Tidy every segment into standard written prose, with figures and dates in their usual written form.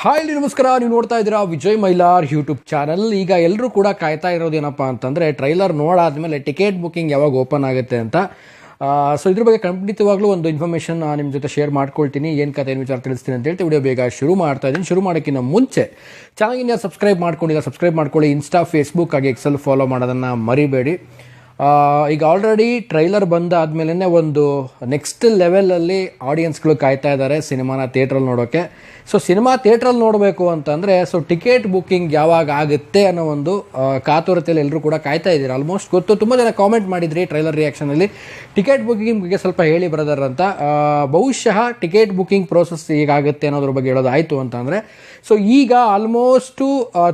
Hi ನಮಸ್ಕಾರ, ನೀವು ನೋಡ್ತಾ ಇದ್ದೀರಾ ವಿಜಯ್ ಮೈಲಾರ್ ಯೂಟ್ಯೂಬ್ ಚಾನಲ್. ಈಗ ಎಲ್ಲರೂ ಕೂಡ ಕಾಯ್ತಾ ಇರೋದೇನಪ್ಪ ಅಂತಂದರೆ ಟ್ರೈಲರ್ ನೋಡಾದ್ಮೇಲೆ ಟಿಕೆಟ್ ಬುಕ್ಕಿಂಗ್ ಯಾವಾಗ ಓಪನ್ ಆಗುತ್ತೆ ಅಂತ. ಸೊ ಇದ್ರ ಬಗ್ಗೆ ಖಂಡಿತವಾಗ್ಲೂ ಒಂದು ಇನ್ಫಾರ್ಮೇಷನ್ ನಿಮ್ಮ ಜೊತೆ ಶೇರ್ ಮಾಡ್ಕೊಳ್ತೀನಿ. ಏನು ಕತೆ ಏನು ವಿಚಾರ ತಿಳಿಸ್ತೀನಿ ಅಂತ ಹೇಳ್ತೀವಿ. ವಿಡಿಯೋ ಬೇಗ ಶುರು ಮಾಡ್ತಾ ಇದ್ದೀನಿ. ಶುರು ಮಾಡೋಕ್ಕಿಂತ ಮುಂಚೆ ಚಾನಲ್ಗಿನ್ನ ಸಬ್ಸ್ಕ್ರೈಬ್ ಸಬ್ಸ್ಕ್ರೈಬ್ ಮಾಡ್ಕೊಳ್ಳಿ. ಇನ್ಸ್ಟಾ, ಫೇಸ್ಬುಕ್ ಹಾಗೆ ಎಕ್ಸೆಲ್ ಫಾಲೋ ಮಾಡೋದನ್ನು ಮರಿಬೇಡಿ. ಈಗ ಆಲ್ರೆಡಿ ಟ್ರೈಲರ್ ಬಂದಾದ್ಮೇಲೆ ಒಂದು ನೆಕ್ಸ್ಟ್ ಲೆವೆಲಲ್ಲಿ ಆಡಿಯನ್ಸ್ಗಳು ಕಾಯ್ತಾ ಇದ್ದಾರೆ ಸಿನಿಮಾನ ಥಿಯೇಟ್ರಲ್ಲಿ ನೋಡೋಕ್ಕೆ. ಸೊ ಸಿನಿಮಾ ಥಿಯೇಟ್ರಲ್ಲಿ ನೋಡಬೇಕು ಅಂತಂದರೆ ಟಿಕೆಟ್ ಬುಕ್ಕಿಂಗ್ ಯಾವಾಗ ಆಗುತ್ತೆ ಅನ್ನೋ ಒಂದು ಕಾತುರತೆಯಲ್ಲಿ ಎಲ್ಲರೂ ಕೂಡ ಕಾಯ್ತಾ ಇದ್ದೀರಿ. ಆಲ್ಮೋಸ್ಟ್ ಗೊತ್ತು, ತುಂಬ ಜನ ಕಾಮೆಂಟ್ ಮಾಡಿದ್ರಿ ಟ್ರೈಲರ್ ರಿಯಾಕ್ಷನಲ್ಲಿ ಟಿಕೆಟ್ ಬುಕ್ಕಿಂಗ್ ಬಗ್ಗೆ ಸ್ವಲ್ಪ ಹೇಳಿ ಬ್ರದರ್ ಅಂತ. ಬಹುಶಃ ಟಿಕೆಟ್ ಬುಕ್ಕಿಂಗ್ ಪ್ರೋಸೆಸ್ ಈಗಾಗುತ್ತೆ ಅನ್ನೋದ್ರ ಬಗ್ಗೆ ಹೇಳೋದಾಯಿತು ಅಂತಂದರೆ, ಸೊ ಈಗ ಆಲ್ಮೋಸ್ಟು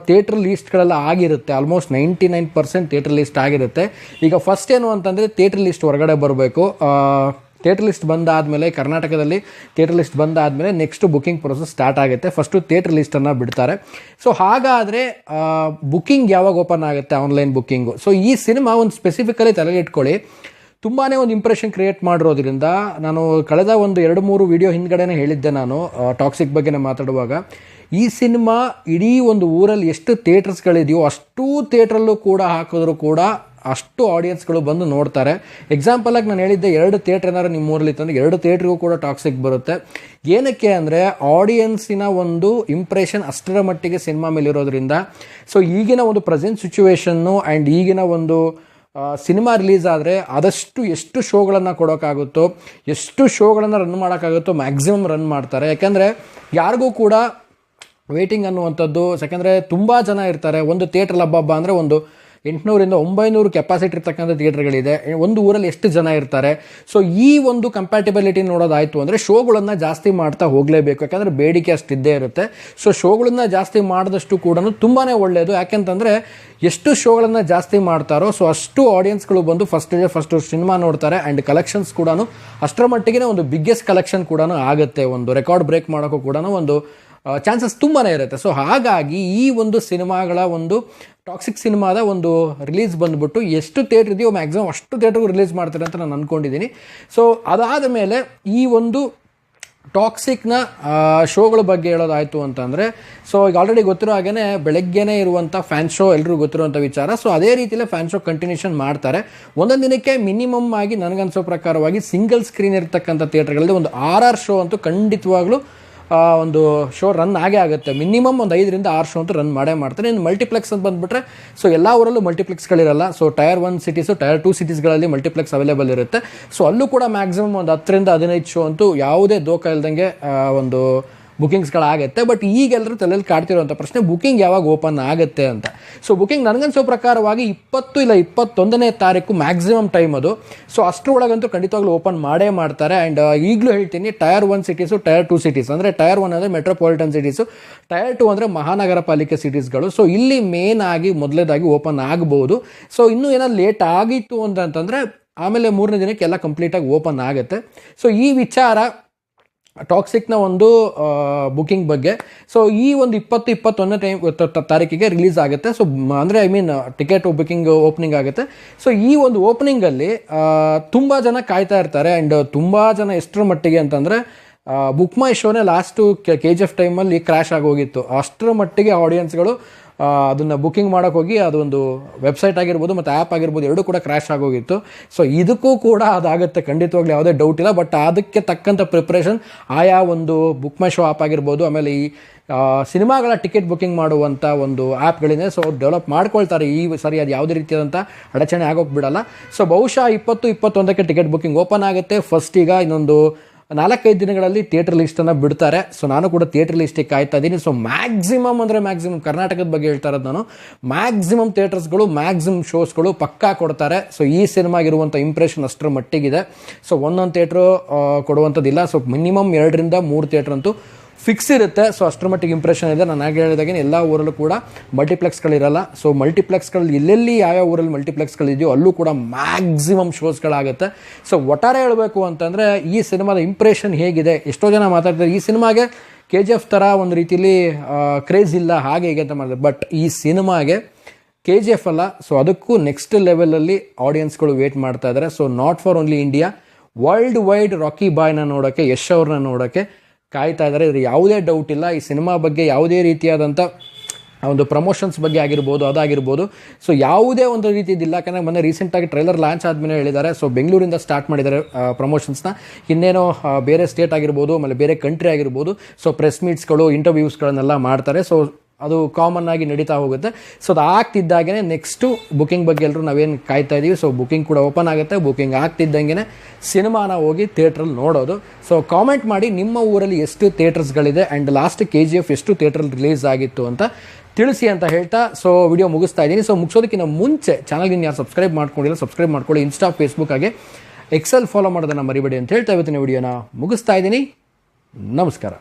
ಥಿಯೇಟ್ರ್ ಲೀಸ್ಟ್ಗಳೆಲ್ಲ ಆಗಿರುತ್ತೆ. ಆಲ್ಮೋಸ್ಟ್ 99% ಥಿಯೇಟ್ರ್ ಲೀಸ್ಟ್ ಆಗಿರುತ್ತೆ. ಈಗ ಫಸ್ಟ್ ಏನು ಅಂತಂದರೆ ಥಿಯೇಟ್ರ್ ಲಿಸ್ಟ್ ಹೊರಗಡೆ ಬರಬೇಕು. ಥಿಯೇಟ್ರ್ ಲಿಸ್ಟ್ ಬಂದಾದಮೇಲೆ ಕರ್ನಾಟಕದಲ್ಲಿ ಥಿಯೇಟ್ರ್ ಲಿಸ್ಟ್ ಬಂದಾದಮೇಲೆ ನೆಕ್ಸ್ಟ್ ಬುಕ್ಕಿಂಗ್ ಪ್ರೊಸೆಸ್ ಸ್ಟಾರ್ಟ್ ಆಗುತ್ತೆ. ಫಸ್ಟು ಥಿಯೇಟ್ರ್ ಲಿಸ್ಟನ್ನು ಬಿಡ್ತಾರೆ. ಸೊ ಹಾಗಾದರೆ ಬುಕ್ಕಿಂಗ್ ಯಾವಾಗ ಓಪನ್ ಆಗುತ್ತೆ, ಆನ್ಲೈನ್ ಬುಕ್ಕಿಂಗು. ಸೊ ಈ ಸಿನಿಮಾ ಒಂದು ಸ್ಪೆಸಿಫಿಕಲಿ ತಲೆಗಿಟ್ಕೊಳ್ಳಿ, ತುಂಬಾ ಒಂದು ಇಂಪ್ರೆಷನ್ ಕ್ರಿಯೇಟ್ ಮಾಡಿರೋದ್ರಿಂದ ನಾನು ಕಳೆದ ಒಂದು 2-3 ವಿಡಿಯೋ ಹಿಂದ್ಗಡೆನೇ ಹೇಳಿದ್ದೆ ನಾನು ಟಾಕ್ಸಿಕ್ ಬಗ್ಗೆ ಮಾತಾಡುವಾಗ. ಈ ಸಿನಿಮಾ ಇಡೀ ಒಂದು ಊರಲ್ಲಿ ಎಷ್ಟು ಥಿಯೇಟರ್ಸ್ಗಳಿದೆಯೋ ಅಷ್ಟೂ ಥಿಯೇಟ್ರಲ್ಲೂ ಕೂಡ ಹಾಕಿದ್ರು ಕೂಡ ಅಷ್ಟು ಆಡಿಯನ್ಸ್ಗಳು ಬಂದು ನೋಡ್ತಾರೆ. ಎಕ್ಸಾಂಪಲಾಗಿ ನಾನು ಹೇಳಿದ್ದೆ, 2 ಥಿಯೇಟ್ರ್ ಏನಾದ್ರು ನಿಮ್ಮ ಊರಲ್ಲಿ ಇತ್ತಂದರೆ 2 ಥಿಯೇಟ್ರಿಗೂ ಕೂಡ ಟಾಕ್ಸಿಕ್ ಬರುತ್ತೆ. ಏನಕ್ಕೆ ಅಂದರೆ ಆಡಿಯನ್ಸಿನ ಒಂದು ಇಂಪ್ರೆಷನ್ ಅಷ್ಟರ ಮಟ್ಟಿಗೆ ಸಿನಿಮಾ ಮೇಲಿರೋದ್ರಿಂದ. ಸೊ ಈಗಿನ ಒಂದು ಪ್ರೆಸೆಂಟ್ ಸಿಚುವೇಶನ್ನು ಆ್ಯಂಡ್ ಈಗಿನ ಒಂದು ಸಿನಿಮಾ ರಿಲೀಸ್ ಆದರೆ ಆದಷ್ಟು ಎಷ್ಟು ಶೋಗಳನ್ನು ಕೊಡೋಕ್ಕಾಗುತ್ತೋ, ಎಷ್ಟು ಶೋಗಳನ್ನು ರನ್ ಮಾಡೋಕ್ಕಾಗುತ್ತೋ ಮ್ಯಾಕ್ಸಿಮಮ್ ರನ್ ಮಾಡ್ತಾರೆ. ಯಾಕೆಂದರೆ ಯಾರಿಗೂ ಕೂಡ ವೇಟಿಂಗ್ ಅನ್ನುವಂಥದ್ದು, ಯಾಕೆಂದರೆ ತುಂಬ ಜನ ಇರ್ತಾರೆ. ಒಂದು ಥಿಯೇಟ್ರಲ್ಲಿ ಹಬ್ಬ ಅಂದರೆ ಒಂದು 800-900 ಕೆಪಾಸಿಟಿ ಇರ್ತಕ್ಕಂಥ ಥಿಯೇಟ್ರ್ಗಳಿದೆ. ಒಂದು ಊರಲ್ಲಿ ಎಷ್ಟು ಜನ ಇರ್ತಾರೆ. ಸೊ ಈ ಒಂದು ಕಂಪ್ಯಾಟಿಬಿಲಿಟಿ ನೋಡೋದಾಯಿತು ಅಂದರೆ ಶೋಗಳನ್ನು ಜಾಸ್ತಿ ಮಾಡ್ತಾ ಹೋಗಲೇಬೇಕು. ಯಾಕಂದರೆ ಬೇಡಿಕೆ ಅಷ್ಟಿದ್ದೇ ಇರುತ್ತೆ. ಸೊ ಶೋಗಳನ್ನು ಜಾಸ್ತಿ ಮಾಡಿದಷ್ಟು ಕೂಡ ತುಂಬಾ ಒಳ್ಳೆಯದು. ಯಾಕೆಂತಂದರೆ ಎಷ್ಟು ಶೋಗಳನ್ನು ಜಾಸ್ತಿ ಮಾಡ್ತಾರೋ ಸೊ ಅಷ್ಟು ಆಡಿಯನ್ಸ್ಗಳು ಬಂದು ಫಸ್ಟ್ ಸಿನಿಮಾ ನೋಡ್ತಾರೆ. ಆ್ಯಂಡ್ ಕಲೆಕ್ಷನ್ಸ್ ಕೂಡ ಅಷ್ಟರ ಮಟ್ಟಿಗೆ ಒಂದು ಬಿಗ್ಗೆಸ್ಟ್ ಕಲೆಕ್ಷನ್ ಕೂಡ ಆಗುತ್ತೆ. ಒಂದು ರೆಕಾರ್ಡ್ ಬ್ರೇಕ್ ಮಾಡೋಕ್ಕೂ ಕೂಡ ಒಂದು ಚಾನ್ಸಸ್ ತುಂಬಾ ಇರುತ್ತೆ. ಸೊ ಹಾಗಾಗಿ ಈ ಒಂದು ಸಿನಿಮಾಗಳ ಒಂದು ಟಾಕ್ಸಿಕ್ ಸಿನಿಮಾದ ಒಂದು ರಿಲೀಸ್ ಬಂದುಬಿಟ್ಟು ಎಷ್ಟು ಥಿಯೇಟ್ರ್ ಇದೆಯೋ ಮ್ಯಾಕ್ಸಿಮಮ್ ಅಷ್ಟು ಥಿಯೇಟ್ರಿಗೂ ರಿಲೀಸ್ ಮಾಡ್ತಾರೆ ಅಂತ ನಾನು ಅಂದ್ಕೊಂಡಿದ್ದೀನಿ. ಸೊ ಅದಾದ ಮೇಲೆ ಈ ಒಂದು ಟಾಕ್ಸಿಕ್ನ ಶೋಗಳ ಬಗ್ಗೆ ಹೇಳೋದಾಯಿತು ಅಂತಂದರೆ, ಸೊ ಈಗ ಆಲ್ರೆಡಿ ಗೊತ್ತಿರೋ ಹಾಗೇ ಬೆಳಗ್ಗೆನೇ ಇರುವಂಥ ಫ್ಯಾನ್ ಶೋ ಎಲ್ರಿಗೂ ಗೊತ್ತಿರುವಂಥ ವಿಚಾರ. ಸೊ ಅದೇ ರೀತಿಯಲ್ಲೇ ಫ್ಯಾನ್ ಶೋ ಕಂಟಿನ್ಯೂಷನ್ ಮಾಡ್ತಾರೆ. ಒಂದೊಂದು ದಿನಕ್ಕೆ ಮಿನಿಮಮ್ ಆಗಿ ನನಗನ್ಸೋ ಪ್ರಕಾರವಾಗಿ ಸಿಂಗಲ್ ಸ್ಕ್ರೀನ್ ಇರ್ತಕ್ಕಂಥ ಥಿಯೇಟ್ರ್ಗಳಲ್ಲಿ ಒಂದು 6 ಶೋ ಅಂತೂ ಖಂಡಿತವಾಗ್ಲೂ ಒಂದು ಶೋ ರನ್ ಆಗೇ ಆಗುತ್ತೆ. ಮಿನಿಮಮ್ ಒಂದು 5-6 ಶೋ ಅಂತೂ ರನ್ ಮಾಡೇ ಮಾಡ್ತಾರೆ. ಇನ್ನು ಮಲ್ಟಿಪ್ಲೆಕ್ಸ್ ಅಂತ ಬಂದುಬಿಟ್ರೆ ಸೊ ಎಲ್ಲ ಊರಲ್ಲೂ ಮಲ್ಟಿಪ್ಲೆಕ್ಸ್ಗಳಿರಲ್ಲ. ಸೊ ಟೈರ್ 1 ಸಿಟೀಸು, ಟೈರ್ 2 ಸಿಟೀಸ್ಗಳಲ್ಲಿ ಮಲ್ಟಿಪ್ಲೆಕ್ಸ್ ಅವೈಲೇಬಲ್ ಇರುತ್ತೆ. ಸೊ ಅಲ್ಲೂ ಕೂಡ ಮ್ಯಾಕ್ಸಿಮಮ್ ಒಂದು 10-15 ಶೋ ಅಂತೂ ಯಾವುದೇ ದೋಖ ಇಲ್ದಂಗೆ ಒಂದು ಬುಕ್ಕಿಂಗ್ಸ್ಗಳಾಗುತ್ತೆ. ಬಟ್ ಈಗೆಲ್ಲರೂ ತಲೆಯಲ್ಲಿ ಕಾಡ್ತಿರೋಂಥ ಪ್ರಶ್ನೆ ಬುಕ್ಕಿಂಗ್ ಯಾವಾಗ ಓಪನ್ ಆಗುತ್ತೆ ಅಂತ. ಸೊ ಬುಕ್ಕಿಂಗ್ ನನಗನ್ಸೋ ಪ್ರಕಾರವಾಗಿ 20 ಇಲ್ಲ 21ನೇ ತಾರೀಕು ಮ್ಯಾಕ್ಸಿಮಮ್ ಟೈಮ್ ಅದು. ಸೊ ಅಷ್ಟರೊಳಗಂತೂ ಖಂಡಿತವಾಗ್ಲೂ ಓಪನ್ ಮಾಡೇ ಮಾಡ್ತಾರೆ. ಆ್ಯಂಡ್ ಈಗಲೂ ಹೇಳ್ತೀನಿ, ಟೈರ್ 1 ಸಿಟೀಸು, ಟೈರ್ 2 ಸಿಟೀಸ್ ಅಂದರೆ ಟೈರ್ 1 ಅಂದರೆ ಮೆಟ್ರೋಪಾಲಿಟನ್ ಸಿಟೀಸು, ಟೈರ್ 2 ಅಂದರೆ ಮಹಾನಗರ ಪಾಲಿಕೆ ಸಿಟೀಸ್ಗಳು. ಸೊ ಇಲ್ಲಿ ಮೇನ್ ಆಗಿ ಮೊದಲೇದಾಗಿ ಓಪನ್ ಆಗ್ಬೋದು. ಸೊ ಇನ್ನೂ ಏನಾದ್ರು ಲೇಟ್ ಆಗಿತ್ತು ಅಂತಂದರೆ ಆಮೇಲೆ 3ನೇ ದಿನಕ್ಕೆ ಎಲ್ಲ ಕಂಪ್ಲೀಟಾಗಿ ಓಪನ್ ಆಗುತ್ತೆ. ಸೊ ಈ ವಿಚಾರ ಟಾಕ್ಸಿಕ್ನ ಒಂದು ಬುಕ್ಕಿಂಗ್ ಬಗ್ಗೆ. ಸೊ ಈ ಒಂದು 20-21ನೇ ತಾರೀಕಿಗೆ ರಿಲೀಸ್ ಆಗುತ್ತೆ. ಸೊ ಅಂದರೆ ಟಿಕೆಟ್ ಬುಕ್ಕಿಂಗ್ ಓಪನಿಂಗ್ ಆಗುತ್ತೆ. ಸೊ ಈ ಒಂದು ಓಪನಿಂಗಲ್ಲಿ ತುಂಬ ಜನ ಕಾಯ್ತಾ ಇರ್ತಾರೆ. ಆ್ಯಂಡ್ ತುಂಬ ಜನ ಎಷ್ಟರ ಮಟ್ಟಿಗೆ ಅಂತಂದರೆ ಬುಕ್ ಮೈ ಶೋನೇ ಲಾಸ್ಟು KGF ಟೈಮಲ್ಲಿ ಕ್ರ್ಯಾಶ್ ಆಗೋಗಿತ್ತು. ಅಷ್ಟರ ಮಟ್ಟಿಗೆ ಆಡಿಯನ್ಸ್ಗಳು ಅದನ್ನು ಬುಕ್ಕಿಂಗ್ ಮಾಡೋಕ್ಕೆ ಹೋಗಿ ಅದೊಂದು ವೆಬ್ಸೈಟ್ ಆಗಿರ್ಬೋದು ಮತ್ತು ಆ್ಯಪ್ ಆಗಿರ್ಬೋದು ಎರಡೂ ಕೂಡ ಕ್ರ್ಯಾಶ್ ಆಗೋಗಿತ್ತು. ಸೊ ಇದಕ್ಕೂ ಕೂಡ ಅದಾಗುತ್ತೆ ಖಂಡಿತವಾಗ್ಲೂ, ಯಾವುದೇ ಡೌಟ್ ಇಲ್ಲ. ಬಟ್ ಅದಕ್ಕೆ ತಕ್ಕಂಥ ಪ್ರಿಪ್ರೇಷನ್ ಆಯಾ ಒಂದು ಬುಕ್ ಮೈ ಶೋ ಆ್ಯಪ್ ಆಗಿರ್ಬೋದು, ಆಮೇಲೆ ಈ ಸಿನಿಮಾಗಳ ಟಿಕೆಟ್ ಬುಕ್ಕಿಂಗ್ ಮಾಡುವಂಥ ಒಂದು ಆ್ಯಪ್ಗಳಿದೆ. ಸೊ ಡೆವಲಪ್ ಮಾಡ್ಕೊಳ್ತಾರೆ ಈ ಸರಿ. ಅದು ಯಾವುದೇ ರೀತಿಯಾದಂಥ ಅಡಚಣೆ ಆಗೋಕ್ಕೆ ಬಿಡಲ್ಲ. ಸೊ ಬಹುಶಃ 20-21ಕ್ಕೆ ಟಿಕೆಟ್ ಬುಕ್ಕಿಂಗ್ ಓಪನ್ ಆಗುತ್ತೆ. ಫಸ್ಟ್ ಈಗ ಇನ್ನೊಂದು 4-5 ದಿನಗಳಲ್ಲಿ ಥಿಯೇಟ್ರ್ ಲಿಸ್ಟನ್ನು ಬಿಡ್ತಾರೆ. ಸೊ ನಾನು ಕೂಡ ಥಿಯೇಟ್ರ್ ಲಿಸ್ಟಿಗೆ ಕಾಯ್ತಾ ಇದ್ದೀನಿ. ಸೊ ಮ್ಯಾಕ್ಸಿಮಮ್ ಅಂದರೆ ಮ್ಯಾಕ್ಸಿಮಮ್ ಕರ್ನಾಟಕದ ಬಗ್ಗೆ ಹೇಳ್ತಾ ಇರೋದು ನಾನು, ಮ್ಯಾಕ್ಸಿಮಮ್ ಥಿಯೇಟರ್ಸ್ಗಳು ಮ್ಯಾಕ್ಸಿಮಮ್ ಶೋಸ್ಗಳು ಪಕ್ಕಾ ಕೊಡ್ತಾರೆ. ಸೊ ಈ ಸಿನಿಮಾಗಿರುವಂಥ ಇಂಪ್ರೆಷನ್ ಅಷ್ಟರ ಮಟ್ಟಿಗಿದೆ. ಸೊ ಒಂದೊಂದು ಥಿಯೇಟ್ರು ಕೊಡುವಂಥದ್ದಿಲ್ಲ. ಸೊ ಮಿನಿಮಮ್ 2-3 ಥಿಯೇಟ್ರ್ ಅಂತೂ ಫಿಕ್ಸ್ ಇರುತ್ತೆ. ಸೊ ಅಷ್ಟರ ಮಟ್ಟಿಗೆ ಇಂಪ್ರೆಷನ್ ಇದೆ. ನಾನು ಆಗ ಹೇಳಿದಾಗೆ ಎಲ್ಲ ಊರಲ್ಲೂ ಕೂಡ ಮಲ್ಟಿಪ್ಲೆಕ್ಸ್ಗಳಿರಲ್ಲ. ಸೊ ಮಲ್ಟಿಪ್ಲೆಕ್ಸ್ಗಳು ಎಲ್ಲೆಲ್ಲಿ ಯಾವ್ಯಾವ ಊರಲ್ಲಿ ಮಲ್ಟಿಪ್ಲೆಕ್ಸ್ಗಳಿದೆಯೋ ಅಲ್ಲೂ ಕೂಡ ಮ್ಯಾಕ್ಸಿಮಮ್ ಶೋಸ್ಗಳಾಗುತ್ತೆ. ಸೊ ಒಟ್ಟಾರೆ ಹೇಳಬೇಕು ಅಂತಂದರೆ ಈ ಸಿನಿಮಾದ ಇಂಪ್ರೆಷನ್ ಹೇಗಿದೆ, ಎಷ್ಟೋ ಜನ ಮಾತಾಡ್ತಾರೆ ಈ ಸಿನಿಮಾಗೆ KGF ಥರ ಒಂದು ರೀತಿಯಲ್ಲಿ ಕ್ರೇಜ್ ಇಲ್ಲ ಹಾಗೆ ಹೇಗೆ ಅಂತ ಮಾಡಿದೆ. ಬಟ್ ಈ ಸಿನಿಮಾಗೆ KGF ಅಲ್ಲ, ಸೊ ಅದಕ್ಕೂ ನೆಕ್ಸ್ಟ್ ಲೆವೆಲಲ್ಲಿ ಆಡಿಯನ್ಸ್ಗಳು ವೇಟ್ ಮಾಡ್ತಾ ಇದ್ದಾರೆ. So not for only India, world wide Rocky ಬಾಯ್ನ ನೋಡೋಕ್ಕೆ, ಯಶ್ ಅವ್ರನ್ನ ನೋಡೋಕ್ಕೆ ಕಾಯ್ತಾ ಇದ್ದಾರೆ. ಇದ್ರ ಯಾವುದೇ ಡೌಟ್ ಇಲ್ಲ. ಈ ಸಿನಿಮಾ ಬಗ್ಗೆ ಯಾವುದೇ ರೀತಿಯಾದಂಥ ಒಂದು ಪ್ರಮೋಷನ್ಸ್ ಬಗ್ಗೆ ಆಗಿರ್ಬೋದು, ಅದಾಗಿರ್ಬೋದು. ಸೊ ಯಾವುದೇ ಒಂದು ರೀತಿಯಿಲ್ಲ. ಯಾಕಂದರೆ ಮೊನ್ನೆ ರೀಸೆಂಟಾಗಿ ಟ್ರೈಲರ್ ಲಾಂಚ್ ಆದಮೇಲೆ ಹೇಳಿದ್ದಾರೆ. ಸೊ ಬೆಂಗಳೂರಿಂದ ಸ್ಟಾರ್ಟ್ ಮಾಡಿದ್ದಾರೆ ಪ್ರಮೋಷನ್ಸ್ನ. ಇನ್ನೇನೋ ಬೇರೆ ಸ್ಟೇಟ್ ಆಗಿರ್ಬೋದು, ಆಮೇಲೆ ಬೇರೆ ಕಂಟ್ರಿ ಆಗಿರ್ಬೋದು. ಸೊ ಪ್ರೆಸ್ ಮೀಟ್ಸ್ಗಳು, ಇಂಟರ್ವ್ಯೂಸ್ಗಳನ್ನೆಲ್ಲ ಮಾಡ್ತಾರೆ. ಸೊ ಅದು ಕಾಮನ್ ಆಗಿ ನಡೀತಾ ಹೋಗುತ್ತೆ. ಸೊ ಅದು ಆಗ್ತಿದ್ದಾಗೇ ನೆಕ್ಸ್ಟು ಬುಕಿಂಗ್ ಬಗ್ಗೆ ಎಲ್ಲರೂ ನಾವೇನು ಕಾಯ್ತಾ ಇದ್ದೀವಿ. ಸೊ ಬುಕಿಂಗ್ ಕೂಡ ಓಪನ್ ಆಗುತ್ತೆ. ಬುಕಿಂಗ್ ಆಗ್ತಿದ್ದಂಗೆ ಸಿನಿಮಾನ ಹೋಗಿ ಥಿಯೇಟ್ರಲ್ಲಿ ನೋಡೋದು. ಸೊ ಕಾಮೆಂಟ್ ಮಾಡಿ ನಿಮ್ಮ ಊರಲ್ಲಿ ಎಷ್ಟು ಥಿಯೇಟರ್ಸ್ಗಳಿದೆ ಆ್ಯಂಡ್ ಲಾಸ್ಟ್ KGF ಎಷ್ಟು ಥಿಯೇಟ್ರಲ್ಲಿ ರಿಲೀಸ್ ಆಗಿತ್ತು ಅಂತ ತಿಳಿಸಿ ಅಂತ ಹೇಳ್ತಾ ಸೊ ವಿಡಿಯೋ ಮುಗಿಸ್ತಾ ಇದ್ದೀನಿ. ಸೊ ಮುಗಿಸೋದಕ್ಕಿಂತ ಮುಂಚೆ ಚಾನಲ್ಗೆ ಯಾರು ಸಬ್ಸ್ಕ್ರೈಬ್ ಮಾಡ್ಕೊಂಡಿಲ್ಲ ಸಬ್ಸ್ಕ್ರೈಬ್ ಮಾಡ್ಕೊಳ್ಳಿ. ಇನ್ಸ್ಟಾ, ಫೇಸ್ಬುಕ್ ಹಾಗೆ ಎಕ್ಸೆಲ್ ಫಾಲೋ ಮಾಡೋದನ್ನು ಮರಿಬೇಡಿ ಅಂತ ಹೇಳ್ತಾ ಇವತ್ತಿನ ವಿಡಿಯೋನ ಮುಗಿಸ್ತಾ ಇದ್ದೀನಿ. ನಮಸ್ಕಾರ.